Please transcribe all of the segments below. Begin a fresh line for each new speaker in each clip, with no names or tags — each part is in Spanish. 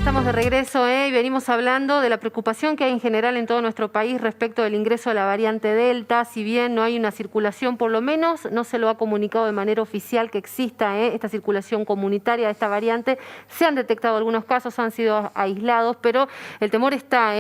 estamos de regreso y venimos hablando de la preocupación que hay en general en todo nuestro país respecto del ingreso de la variante Delta. Si bien no hay una circulación, por lo menos no se lo ha comunicado de manera oficial que exista esta circulación comunitaria de esta variante. Se han detectado algunos casos, han sido aislados, pero el temor está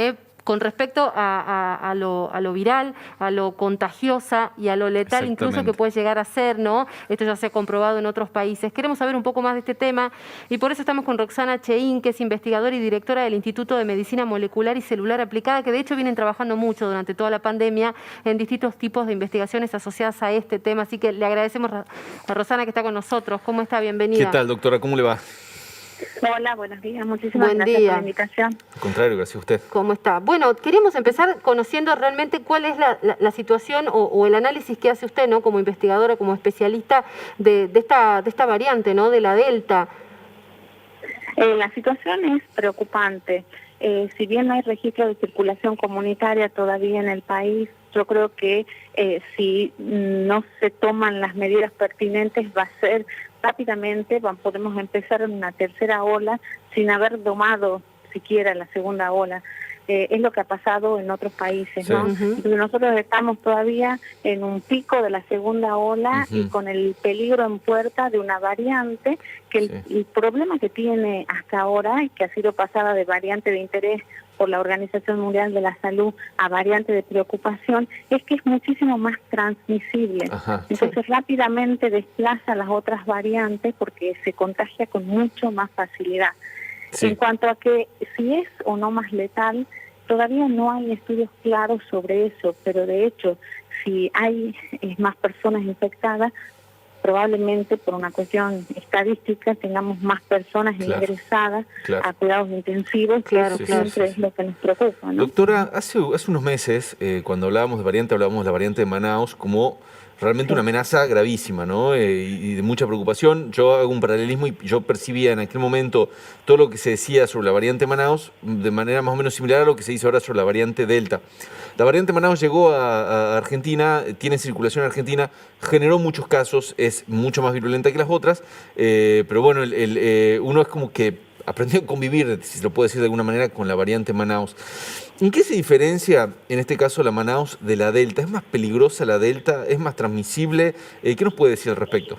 con respecto a lo viral, a lo contagiosa y a lo letal incluso que puede llegar a ser, ¿no? Esto ya se ha comprobado en otros países. Queremos saber un poco más de este tema y por eso estamos con Roxana Cheín, que es investigadora y directora del Instituto de Medicina Molecular y Celular Aplicada, que de hecho vienen trabajando mucho durante toda la pandemia en distintos tipos de investigaciones asociadas a este tema. Así que le agradecemos a Roxana que está con nosotros. ¿Cómo está? Bienvenida.
¿Qué tal, doctora? ¿Cómo le va?
Hola, buenos días. Muchísimas gracias por la invitación.
Al contrario, gracias a usted.
¿Cómo está? Bueno, queríamos empezar conociendo realmente cuál es la situación o el análisis que hace usted, ¿no? Como investigadora, como especialista de esta variante, ¿no? De la Delta.
La situación es preocupante. Si bien no hay registro de circulación comunitaria todavía en el país, yo creo que si no se toman las medidas pertinentes va a ser rápidamente, podemos empezar en una tercera ola sin haber domado siquiera la segunda ola. Es lo que ha pasado en otros países, ¿no? Entonces nosotros estamos todavía en un pico de la segunda ola y con el peligro en puerta de una variante que el problema que tiene hasta ahora y que ha sido pasada de variante de interés por la Organización Mundial de la Salud a variante de preocupación, es que es muchísimo más transmisible. Entonces rápidamente desplaza las otras variantes porque se contagia con mucho más facilidad. En cuanto a que si es o no más letal, todavía no hay estudios claros sobre eso, pero de hecho, si hay más personas infectadas, probablemente por una cuestión estadística tengamos más personas ingresadas a cuidados intensivos, que siempre es lo que nos preocupa, ¿no?
Doctora, hace unos meses, cuando hablábamos de variante, hablábamos de la variante de Manaus como realmente una amenaza gravísima, ¿no? Y de mucha preocupación. Yo hago un paralelismo y yo percibía en aquel momento todo lo que se decía sobre la variante Manaus de manera más o menos similar a lo que se dice ahora sobre la variante Delta. La variante Manaus llegó a Argentina, tiene circulación en Argentina, generó muchos casos, es mucho más virulenta que las otras, pero bueno, uno es como que aprendió a convivir, si se lo puede decir de alguna manera, con la variante Manaus. ¿En qué se diferencia, en este caso, la Manaus de la Delta? ¿Es más peligrosa la Delta? ¿Es más transmisible? ¿Qué nos puede decir al respecto?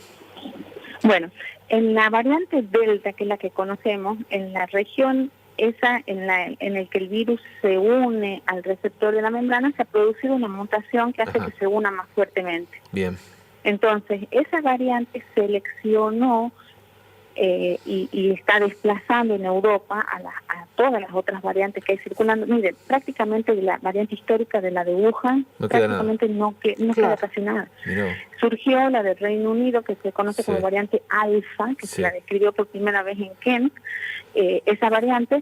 Bueno, en la variante Delta, que es la que conocemos, en la región esa en el que el virus se une al receptor de la membrana, se ha producido una mutación que hace que se una más fuertemente.
Bien.
Entonces, esa variante seleccionó y está desplazando en Europa a todas las otras variantes que hay circulando. Mire, prácticamente la variante histórica de la de Wuhan, prácticamente no queda casi nada. Surgió la del Reino Unido, que se conoce como variante alfa, que se la describió por primera vez en Kent. Esa variante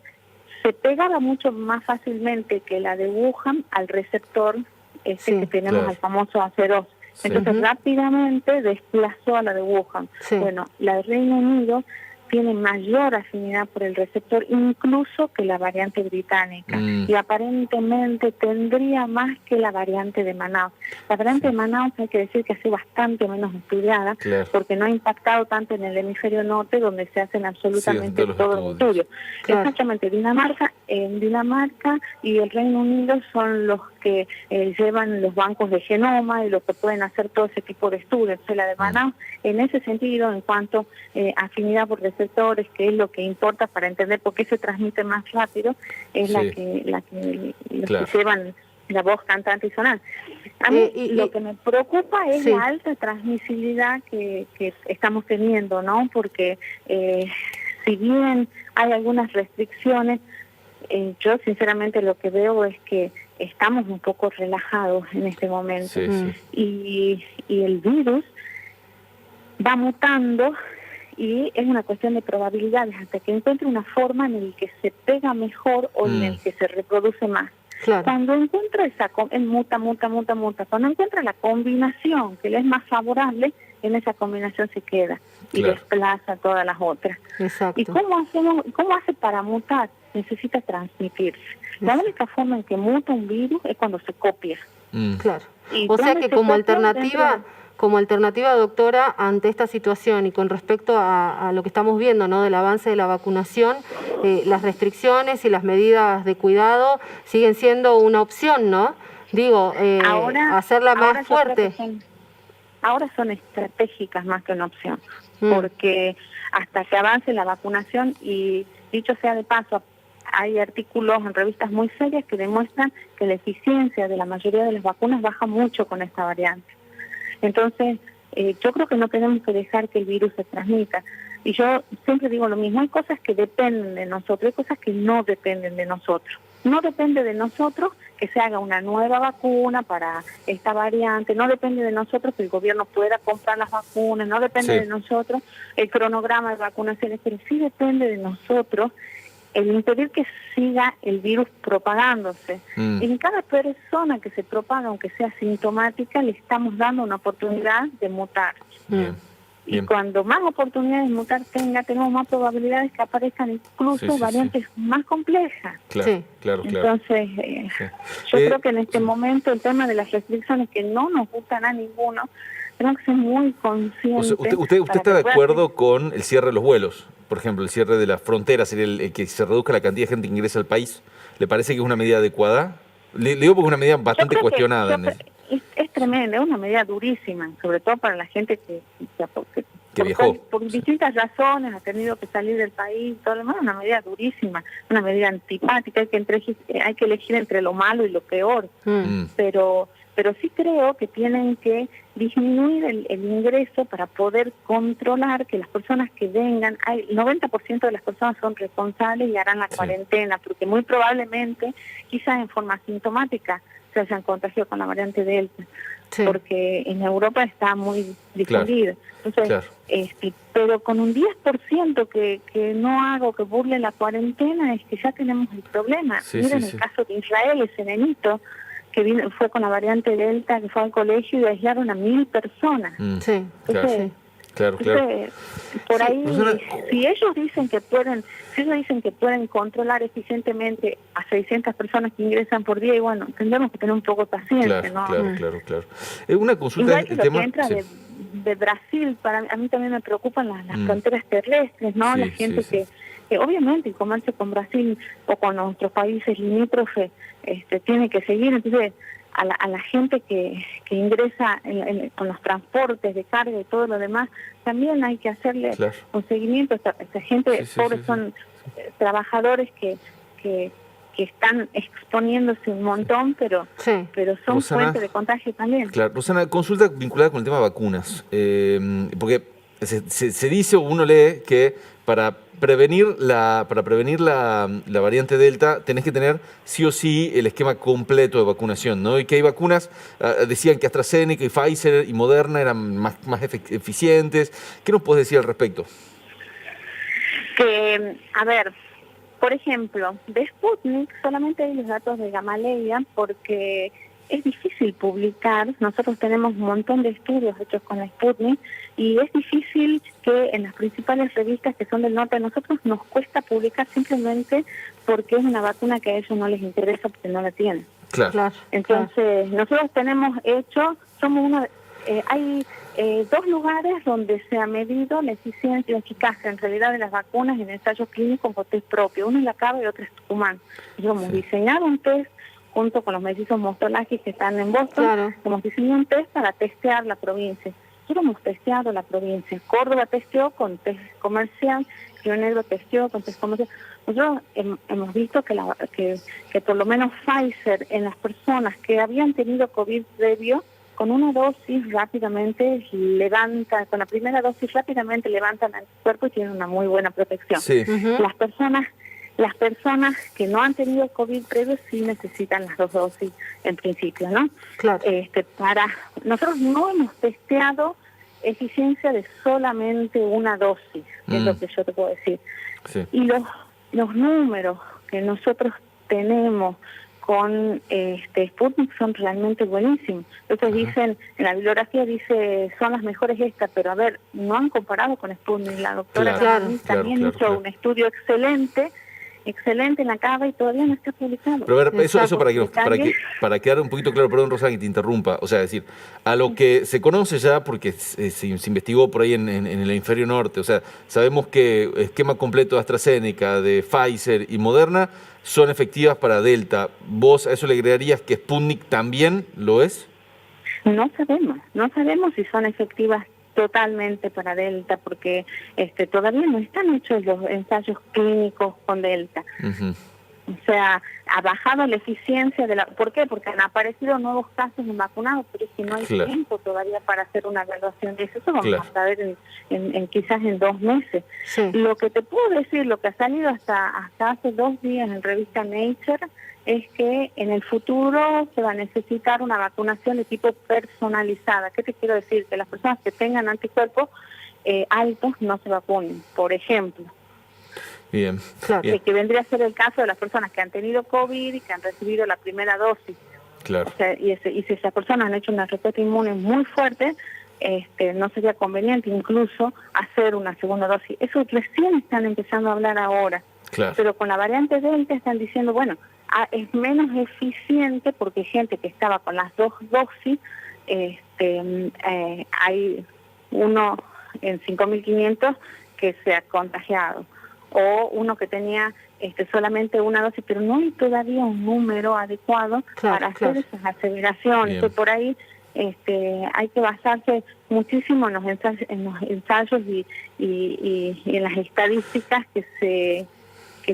se pegaba mucho más fácilmente que la de Wuhan al receptor que tenemos, al famoso AC2. Entonces rápidamente desplazó a la de Wuhan. Bueno, la de Reino Unido tiene mayor afinidad por el receptor incluso que la variante británica y aparentemente tendría más que la variante de Manaus. La variante de Manaus hay que decir que ha sido bastante menos estudiada porque no ha impactado tanto en el hemisferio norte donde se hacen absolutamente todos los estudios. Exactamente, Dinamarca y el Reino Unido son los que llevan los bancos de genoma y los que pueden hacer todo ese tipo de estudios. O sea, la de Manaus, en ese sentido, en cuanto a afinidad por receptores, que es lo que importa para entender por qué se transmite más rápido, es los que llevan la voz cantante y sonante. A mí lo que me preocupa es la alta transmisibilidad que estamos teniendo, ¿no? Porque si bien hay algunas restricciones, yo sinceramente lo que veo es que estamos un poco relajados en este momento y el virus va mutando y es una cuestión de probabilidades hasta que encuentre una forma en la que se pega mejor o en el que se reproduce más. Cuando encuentra muta. Cuando encuentra la combinación que le es más favorable, en esa combinación se queda y desplaza a todas las otras. ¿Y cómo hace para mutar? Necesita transmitirse. La única forma en que muta un virus es cuando se copia.
O sea que como alternativa, doctora, ante esta situación y con respecto a lo que estamos viendo, ¿no? Del avance de la vacunación, las restricciones y las medidas de cuidado siguen siendo una opción, ¿no? Digo, hacerla más fuerte.
Ahora son estratégicas más que una opción,
Mm.
porque hasta que avance la vacunación, y dicho sea de paso, hay artículos en revistas muy serias que demuestran que la eficiencia de la mayoría de las vacunas baja mucho con esta variante. Entonces, yo creo que no tenemos que dejar que el virus se transmita. Y yo siempre digo lo mismo, hay cosas que dependen de nosotros, hay cosas que no dependen de nosotros. No depende de nosotros que se haga una nueva vacuna para esta variante, no depende de nosotros que el gobierno pueda comprar las vacunas, no depende de nosotros el cronograma de vacunaciones, pero sí depende de nosotros el impedir que siga el virus propagándose. En cada persona que se propaga, aunque sea sintomática, le estamos dando una oportunidad de mutar.
Bien.
Y cuando más oportunidades de mutar tenemos más probabilidades que aparezcan incluso variantes más complejas.
Claro, claro.
Entonces, yo creo que en este momento el tema de las restricciones, que no nos gustan a ninguno, tenemos que ser muy conscientes.
O sea, ¿usted está de acuerdo con el cierre de los vuelos? Por ejemplo, el cierre de las fronteras, el que se reduzca la cantidad de gente que ingresa al país. ¿Le parece que es una medida adecuada? Le digo porque es una medida bastante cuestionada.
Es tremenda, es una medida durísima, sobre todo para la gente que
viajó.
Por distintas razones ha tenido que salir del país, todo lo demás, una medida durísima, una medida antipática, hay que elegir entre lo malo y lo peor. Pero sí creo que tienen que disminuir el ingreso para poder controlar que las personas que vengan, el 90% de las personas son responsables y harán la cuarentena, porque muy probablemente, quizás en forma asintomática, se hayan contagiado con la variante Delta, porque en Europa está muy difundida. Entonces, pero con un 10% que no hago, que burle la cuarentena, es que ya tenemos el problema. Miren el caso de Israel, ese nenito que fue con la variante Delta, que fue al colegio y aislaron a 1.000 personas. Entonces, por ahí, si ellos dicen que pueden controlar eficientemente a 600 personas que ingresan por día, y bueno, tendremos que tener un poco de paciencia,
Claro. Una consulta.
Igual que lo que entra de Brasil, a mí también me preocupan las fronteras terrestres, ¿no? La gente que obviamente el comercio con Brasil o con nuestros países limítrofes tiene que seguir. Entonces, a la gente que ingresa con los transportes de carga y todo lo demás, también hay que hacerle un seguimiento. Esta gente pobre son trabajadores que están exponiéndose un montón, pero son
Rosana,
fuentes de contagio también.
Claro, Rosana, consulta vinculada con el tema de vacunas, porque se dice o uno lee que para prevenir la variante Delta tenés que tener sí o sí el esquema completo de vacunación, ¿no? Y que hay vacunas, decían que AstraZeneca y Pfizer y Moderna eran más eficientes. ¿Qué nos puedes decir al respecto?
A ver, por ejemplo, de Sputnik solamente hay los datos de Gamaleya porque es difícil publicar. Nosotros tenemos un montón de estudios hechos con la Sputnik y es difícil que en las principales revistas que son del norte de nosotros nos cuesta publicar simplemente porque es una vacuna que a ellos no les interesa porque no la tienen. Entonces, nosotros tenemos hay 2 lugares donde se ha medido la eficiencia y la eficacia en realidad de las vacunas en ensayos clínicos con test propio. Uno es La Cava y otro es Tucumán. Nosotros hemos diseñado un test junto con los mellizos Mostolakis que están en Boston. Hemos diseñado un test para testear la provincia. Nosotros hemos testeado la provincia. Córdoba testeó con test comercial, Río Negro testeó con test comercial. Nosotros hemos visto que por lo menos Pfizer en las personas que habían tenido COVID previo, con una dosis rápidamente con la primera dosis rápidamente levantan el cuerpo y tienen una muy buena protección. Las personas que no han tenido COVID previo sí necesitan las 2 dosis en principio, ¿no? Nosotros no hemos testeado eficiencia de solamente una dosis, es lo que yo te puedo decir. Y los números que nosotros tenemos con Sputnik son realmente buenísimos. Entonces dicen, en la bibliografía dice, son las mejores estas, pero a ver, no han comparado con Sputnik. La doctora también hizo un estudio excelente excelente en la cava y todavía no está publicado.
Pero a ver, eso
Exacto.
para quedar un poquito claro, perdón Rosana que te interrumpa, o sea, decir, a lo que se conoce ya, porque se investigó por ahí en el hemisferio norte, o sea, sabemos que esquema completo de AstraZeneca, de Pfizer y Moderna son efectivas para Delta. ¿Vos a eso le agregarías que Sputnik también lo es?
No sabemos si son efectivas totalmente para Delta, porque todavía no están hechos los ensayos clínicos con Delta.
Ujú.
O sea, ha bajado la eficiencia de la... ¿Por qué? Porque han aparecido nuevos casos de vacunados, pero es que no hay
Claro.
tiempo todavía para hacer una evaluación de eso. Eso vamos
Claro.
a saber quizás en 2 meses.
Sí.
Lo que te puedo decir, lo que ha salido hasta hace 2 días en revista Nature, es que en el futuro se va a necesitar una vacunación de tipo personalizada. ¿Qué te quiero decir? Que las personas que tengan anticuerpos altos no se vacunen, por ejemplo.
Bien.
Claro.
Bien.
Que vendría a ser el caso de las personas que han tenido COVID y que han recibido la primera dosis.
Claro.
O sea, y si esas personas han hecho una respuesta inmune muy fuerte, no sería conveniente incluso hacer una segunda dosis. Eso recién están empezando a hablar ahora.
Claro.
Pero con la variante Delta están diciendo, bueno, es menos eficiente porque gente que estaba con las 2 dosis, hay uno en 5.500 que se ha contagiado, o uno que tenía solamente una dosis, pero no hay todavía un número adecuado para hacer esas aseveraciones.
Bien.
Entonces, por ahí hay que basarse muchísimo en los ensayos y en las estadísticas que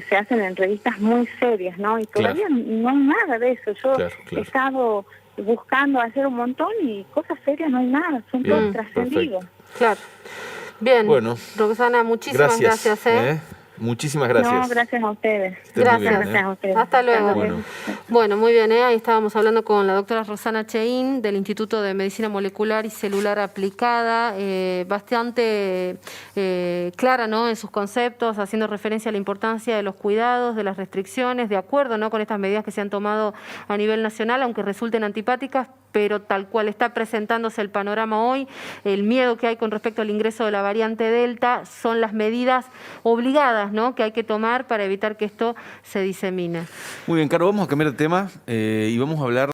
se hacen en revistas muy serias, ¿no? Y todavía no hay nada de eso. Yo he estado buscando hacer un montón y cosas serias no hay nada, son todos trascendidos.
Claro. Bien,
Bueno,
Roxana, muchísimas gracias.
Muchísimas gracias.
No, gracias a ustedes.
Gracias.
A ustedes.
Hasta luego.
Bueno.
Muy bien, ahí estábamos hablando con la doctora Rosana Cheín del Instituto de Medicina Molecular y Celular Aplicada, bastante clara, ¿no?, en sus conceptos, haciendo referencia a la importancia de los cuidados, de las restricciones, de acuerdo, ¿no?, con estas medidas que se han tomado a nivel nacional, aunque resulten antipáticas, pero tal cual está presentándose el panorama hoy, el miedo que hay con respecto al ingreso de la variante Delta son las medidas obligadas, ¿no?, que hay que tomar para evitar que esto se disemine.
Muy bien, Caro, vamos a cambiar de tema y vamos a hablar